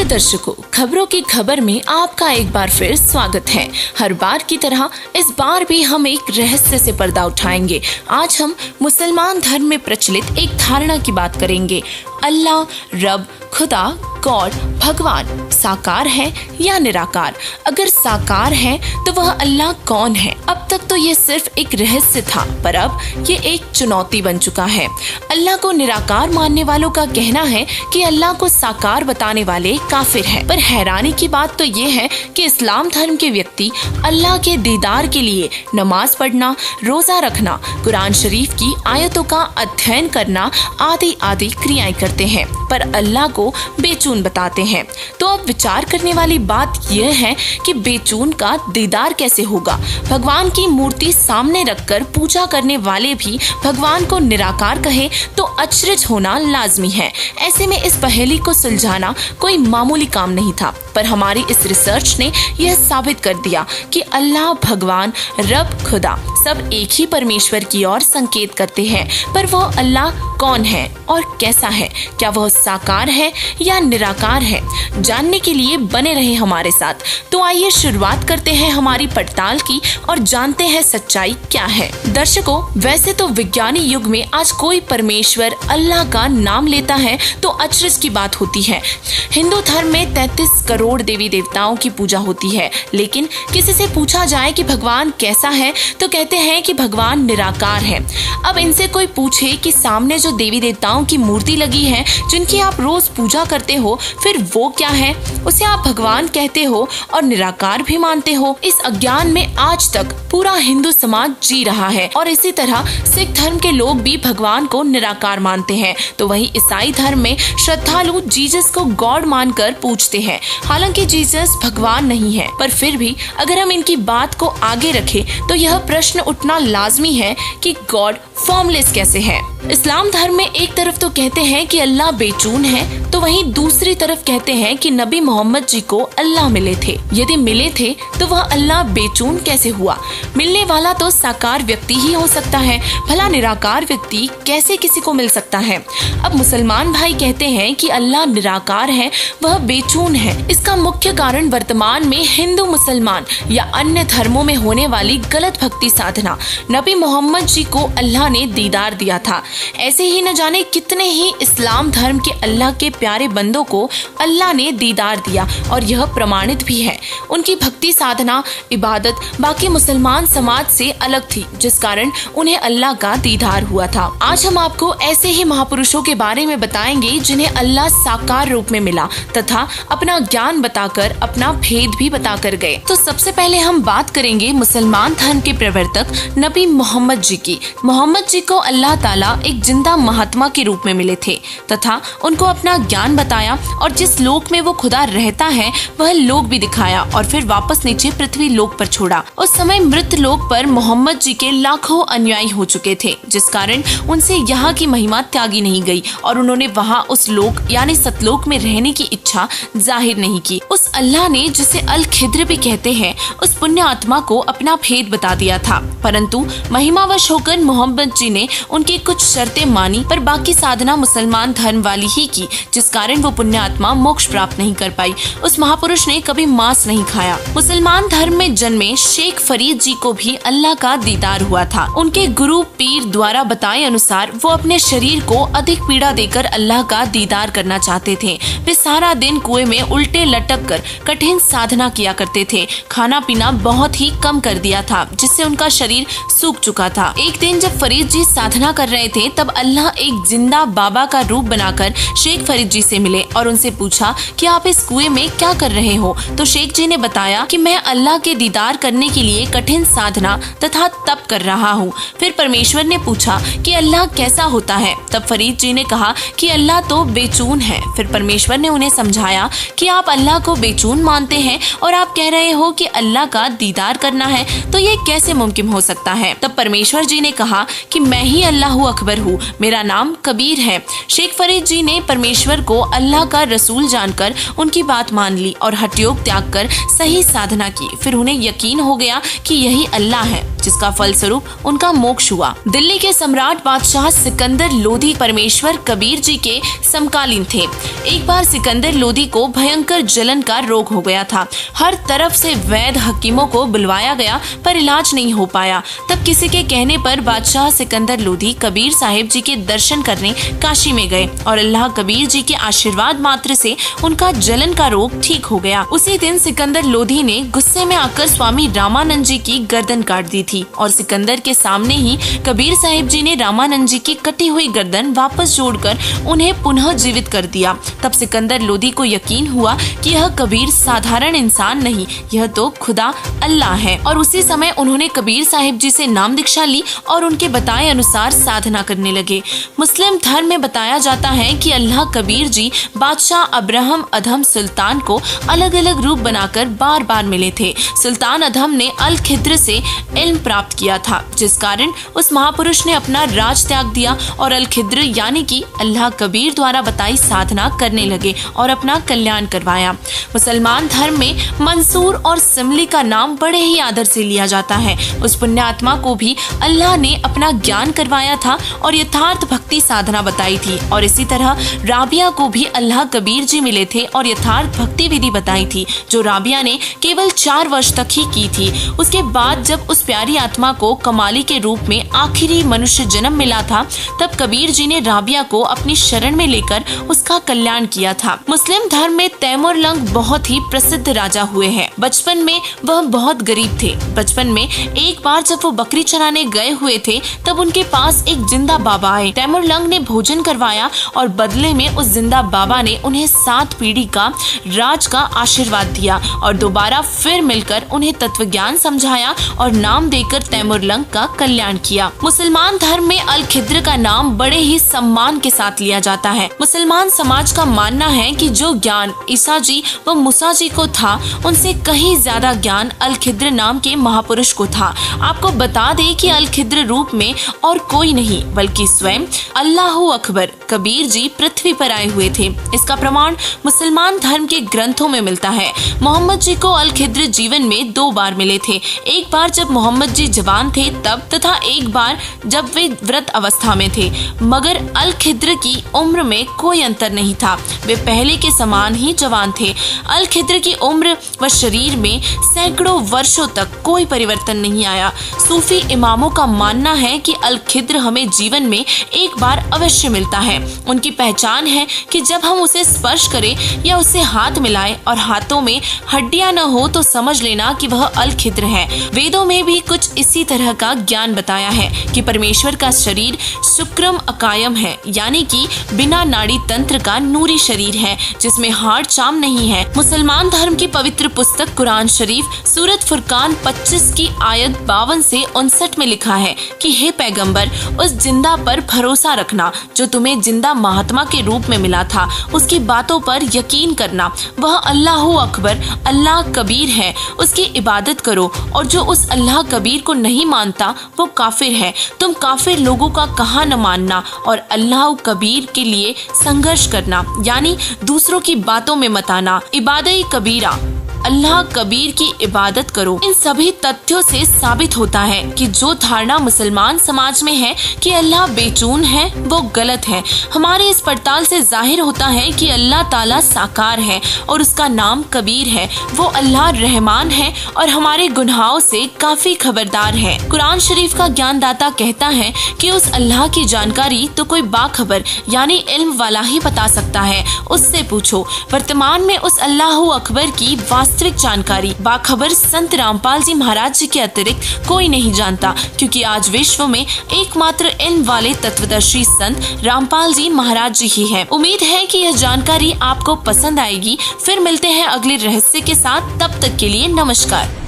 प्रिय दर्शकों, खबरों की खबर में आपका एक बार फिर स्वागत है। हर बार की तरह इस बार भी हम एक रहस्य से पर्दा उठाएंगे। आज हम मुसलमान धर्म में प्रचलित एक धारणा की बात करेंगे। अल्लाह, रब, खुदा, गॉड, भगवान साकार है या निराकार? अगर साकार है तो वह अल्लाह कौन है? अब तक तो ये सिर्फ एक रहस्य था, पर अब ये एक चुनौती बन चुका है। अल्लाह को निराकार मानने वालों का कहना है कि अल्लाह को साकार बताने वाले काफिर हैं। पर हैरानी की बात तो ये है कि इस्लाम धर्म के व्यक्ति अल्लाह के दीदार के लिए नमाज पढ़ना, रोजा रखना, कुरान शरीफ की आयतों का अध्ययन करना आदि आदि क्रियाएं करते हैं, पर अल्लाह को बेचून बताते हैं। तो अब विचार करने वाली बात यह है कि बेचून का दीदार कैसे होगा? भगवान की मूर्ति सामने रखकर पूजा करने वाले भी भगवान को निराकार कहे तो अचरज होना लाजमी है। ऐसे में इस पहेली को सुलझाना कोई मामूली काम नहीं था, पर हमारी इस रिसर्च ने यह साबित कर दिया कि अल्लाह, भगवान, रब, खुदा सब एक ही परमेश्वर की ओर संकेत करते हैं। पर वह अल्लाह कौन है और कैसा है? क्या वह साकार है या निराकार है? जानने के लिए बने रहे हमारे साथ। तो आइए शुरुआत करते हैं हमारी पड़ताल की और जानते हैं सच्चाई क्या है। दर्शकों, वैसे तो विज्ञानी युग में आज कोई परमेश्वर अल्लाह का नाम लेता है तो अचरज की बात होती है। हिंदू धर्म में 33 करोड़ देवी देवताओं की पूजा होती है, लेकिन किसी से पूछा जाए कि भगवान कैसा है तो कहते हैं कि भगवान निराकार है। अब इनसे कोई पूछे कि सामने जो देवी देवताओं की मूर्ति लगी है, जिनकी आप रोज पूजा करते हो, फिर वो क्या है? उसे आप भगवान कहते हो और निराकार भी मानते हो। इस अज्ञान में आज तक पूरा हिंदू समाज जी रहा है और इसी तरह सिख धर्म के लोग भी भगवान को निराकार मानते हैं। तो वहीं ईसाई धर्म में श्रद्धालु जीसस को गॉड मानकर पूजते हैं। हालांकि जीसस भगवान नहीं है, पर फिर भी अगर हम इनकी बात को आगे रखें तो यह प्रश्न उठना लाजमी है कि गॉड फॉर्मलेस कैसे है? इस्लाम धर्म में एक तरफ तो कहते हैं कि अल्लाह बेचून है, तो वहीं दूसरी तरफ कहते हैं कि नबी मोहम्मद जी को अल्लाह मिले थे। यदि मिले थे तो वह अल्लाह बेचून कैसे हुआ? मिलने वाला तो साकार व्यक्ति ही हो सकता है, भला निराकार व्यक्ति कैसे किसी को मिल सकता है? अब मुसलमान भाई कहते हैं कि अल्लाह निराकार है, वह बेचून है। इसका मुख्य कारण वर्तमान में हिंदू, मुसलमान या अन्य धर्मों में होने वाली गलत भक्ति साधना। नबी मोहम्मद जी को अल्लाह ने दीदार दिया था, ऐसे ही न जाने कितने ही इस्लाम धर्म के अल्लाह के प्यारे बंदों को अल्लाह ने दीदार दिया और यह प्रमाणित भी है। उनकी भक्ति साधना, इबादत बाकी मुसलमान समाज से अलग थी, जिस कारण उन्हें अल्लाह का दीदार हुआ था। आज हम आपको ऐसे ही महापुरुषों के बारे में बताएंगे जिन्हें अल्लाह साकार रूप में मिला तथा अपना ज्ञान बताकर अपना भेद भी बताकर गए। तो सबसे पहले हम बात करेंगे मुसलमान धर्म के प्रवर्तक नबी मोहम्मद जी की। मोहम्मद जी को अल्लाह ताला एक जिंदा महात्मा के रूप में मिले थे तथा उनको अपना ज्ञान बताया और जिस लोक में वो खुदा रहता है वह लोक भी दिखाया और फिर वापस नीचे पृथ्वी लोक पर छोड़ा। उस समय मृत लोक पर मोहम्मद जी के लाखों अनुयायी हो चुके थे, जिस कारण उनसे यहाँ की महिमा त्यागी नहीं गई और उन्होंने वहाँ उस लोक यानी सतलोक में रहने की इच्छा जाहिर नहीं की। उस अल्लाह ने, जिसे अल खिद्र भी कहते हैं, उस पुण्य आत्मा को अपना भेद बता दिया था, परंतु महिमावश होकर मोहम्मद जी ने उनकी कुछ शर्तें मानी, पर बाकी साधना मुसलमान धर्म वाली ही की, जिस कारण वो पुण्य आत्मा मोक्ष प्राप्त नहीं कर पाई। उस महापुरुष ने कभी मांस नहीं खाया। मुसलमान धर्म में जन्मे शेख फरीद जी को भी अल्लाह का दीदार हुआ था। उनके गुरु पीर द्वारा बताए अनुसार वो अपने शरीर को अधिक पीड़ा देकर अल्लाह का दीदार करना चाहते थे। वे सारा दिन कुएं में उल्टे लटक कर कठिन साधना किया करते थे। खाना पीना बहुत ही कम कर दिया था, जिससे उनका शरीर सूख चुका था। एक दिन जब फरीद जी साधना कर रहे थे तब अल्लाह एक जिंदा बाबा का रूप बनाकर शेख फरीद जी से मिले और उनसे पूछा कि आप इस कुएं में क्या कर रहे हो? तो शेख जी ने बताया कि मैं अल्लाह के दीदार करने के लिए कठिन साधना तथा तप कर रहा हूँ। फिर परमेश्वर ने पूछा कि अल्लाह कैसा होता है? तब फरीद जी ने कहा कि अल्लाह तो बेचून है। फिर परमेश्वर ने उन्हें समझाया कि आप अल्लाह को बेचून मानते हैं और आप कह रहे हो कि अल्लाह का दीदार करना है, तो ये कैसे मुमकिन हो सकता है? तब परमेश्वर जी ने कहा कि मैं ही अल्लाह अकबर हूँ, मेरा नाम कबीर है। शेख फरीद जी ने परमेश्वर को अल्लाह का रसूल जानकर उनकी बात मान ली और हठयोग त्याग कर सही साधना की। फिर उन्हें यकीन हो गया कि यही अल्लाह है, जिसका फलस्वरूप उनका मोक्ष हुआ। दिल्ली के सम्राट बादशाह सिकंदर लोधी परमेश्वर कबीर जी के समकालीन थे। एक बार सिकंदर लोधी को भयंकर जलन का रोग हो गया था। हर तरफ से वैद्य हकीमों को बुलवाया गया पर इलाज नहीं हो पाया। तब किसी के कहने पर बादशाह सिकंदर लोधी कबीर साहिब जी के दर्शन करने काशी में गए और अल्लाह कबीर जी के आशीर्वाद मात्र से उनका जलन का रोग ठीक हो गया। उसी दिन सिकंदर लोधी ने गुस्से में आकर स्वामी रामानंद जी की गर्दन काट दी थी और सिकंदर के सामने ही कबीर साहिब जी ने रामानंद जी की कटी हुई गर्दन वापस जोड़कर उन्हें पुनः जीवित कर दिया। तब सिकंदर लोधी को यकीन हुआ कि यह कबीर साधारण इंसान नहीं, यह तो खुदा अल्लाह है। और उसी समय उन्होंने कबीर साहिब जी से नाम दीक्षा ली और उनके बताए अनुसार साधना करने लगे। मुस्लिम धर्म में बताया जाता है कि अल्लाह कबीर जी बादशाह अब्राहम अधम सुल्तान को अलग अलग रूप बनाकर बार बार मिले थे। सुल्तान अधम ने अल खिद्र से इल्म प्राप्त किया था, जिस कारण उस महापुरुष ने अपना राज त्याग दिया और अल खिद्र यानी कि अल्लाह कबीर द्वारा बताई साधना करने लगे और अपना कल्याण करवाया। मुसलमान धर्म में मंसूर और सिमली का नाम बड़े ही आदर से लिया जाता है। उस पुण्यात्मा को भी अल्लाह ने अपना ज्ञान करवाया था और यथार्थ भक्ति साधना बताई थी। और इसी तरह राबिया को भी अल्लाह कबीर जी मिले थे और यथार्थ भक्ति विधि बताई थी, जो राबिया ने केवल 4 वर्ष तक ही की थी। उसके बाद जब उस प्यारी आत्मा को कमाली के रूप में आखिरी मनुष्य जन्म मिला था, तब कबीर जी ने राबिया को अपनी शरण में लेकर उसका कल्याण किया था। मुस्लिम धर्म में तैमूर लंग बहुत ही प्रसिद्ध राजा हुए हैं। बचपन में वह बहुत गरीब थे। बचपन में एक बार जब वो बकरी चराने गए हुए थे, तब उनके पास एक जिंदा बाबा आए। तैमूर लंग ने भोजन करवाया और बदले में उस जिंदा बाबा ने उन्हें 7 पीढ़ी का राज का आशीर्वाद दिया और दोबारा फिर मिलकर उन्हें तत्व ज्ञान समझाया और नाम देकर तैमूर लंग का कल्याण किया। मुसलमान धर्म में अल खिद्र का नाम बड़े ही सम्मान के साथ लिया जाता है। मुसलमान समाज का मानना है कि जो ज्ञान ईसा जी व मूसा जी को था, उनसे कहीं ज्यादा ज्ञान अल खिद्र नाम के महापुरुष को था। आपको बता दे कि अल खिद्र रूप में और कोई नहीं बल्कि स्वयं अल्लाह अकबर कबीर जी पृथ्वी पर आए हुए थे। इसका प्रमाण मुसलमान धर्म के ग्रंथों में मिलता है। मोहम्मद जी को अल खिद्र जीवन में 2 बार मिले थे। एक बार जब मोहम्मद जी जवान थे तब, तथा एक बार जब वे व्रत अवस्था में थे। मगर अल खिद्र की उम्र में कोई अंतर नहीं था, वे पहले के समान ही जवान थे। अल खिद्र की उम्र व शरीर में सैकड़ों वर्षों तक कोई परिवर्तन नहीं आया। सूफी इमामों का मानना है कि अल खिद्र हमें जीवन में एक बार अवश्य मिलता है। उनकी पहचान है कि जब हम उसे स्पर्श करें या उससे हाथ मिलाएं और हाथों में हड्डियां न हो तो समझ लेना कि वह अल खिद्र है। वेदों में भी कुछ इसी तरह का ज्ञान बताया है कि परमेश्वर का शरीर शुक्रम अकायम है, यानी कि बिना नाड़ी तंत्र का नूरी शरीर है जिसमें हाड़ चाम नहीं है। मुसलमान धर्म की पवित्र पुस्तक कुरान शरीफ सूरत फुरकान 25 की आयत 52 से 59 में लिखा है कि हे पैगंबर, उस जिंदा पर भरोसा रखना जो तुम्हें जिंदा महात्मा के रूप में मिला था। उसकी बातों पर यकीन करना। वह अल्लाह अकबर अल्लाह कबीर है, उसकी इबादत करो। और जो उस अल्लाह कबीर को नहीं मानता वो काफिर है। तुम काफिर लोगों का कहा न मानना और अल्लाह कबीर के लिए संघर्ष करना, यानी दूसरों की बातों में मत आना। इबादत कबीरा, अल्लाह कबीर की इबादत करो। इन सभी तथ्यों से साबित होता है कि जो धारणा मुसलमान समाज में है कि अल्लाह बेचून है, वो गलत है। हमारे इस पड़ताल से जाहिर होता है कि अल्लाह ताला साकार है और उसका नाम कबीर है। वो अल्लाह रहमान है और हमारे गुनाहों से काफी खबरदार है। कुरान शरीफ का ज्ञानदाता कहता है कि उस अल्लाह की जानकारी तो कोई बाखबर यानी इल्म वाला ही बता सकता है, उससे पूछो। वर्तमान में उस अल्लाह अकबर की वास्तविक जानकारी बाखबर संत रामपाल जी महाराज जी के अतिरिक्त कोई नहीं जानता, क्योंकि आज विश्व में एकमात्र इल्म वाले तत्वदर्शी संत रामपाल जी महाराज जी ही है। उम्मीद है कि यह जानकारी आपको पसंद आएगी। फिर मिलते हैं अगले रहस्य के साथ, तब तक के लिए नमस्कार।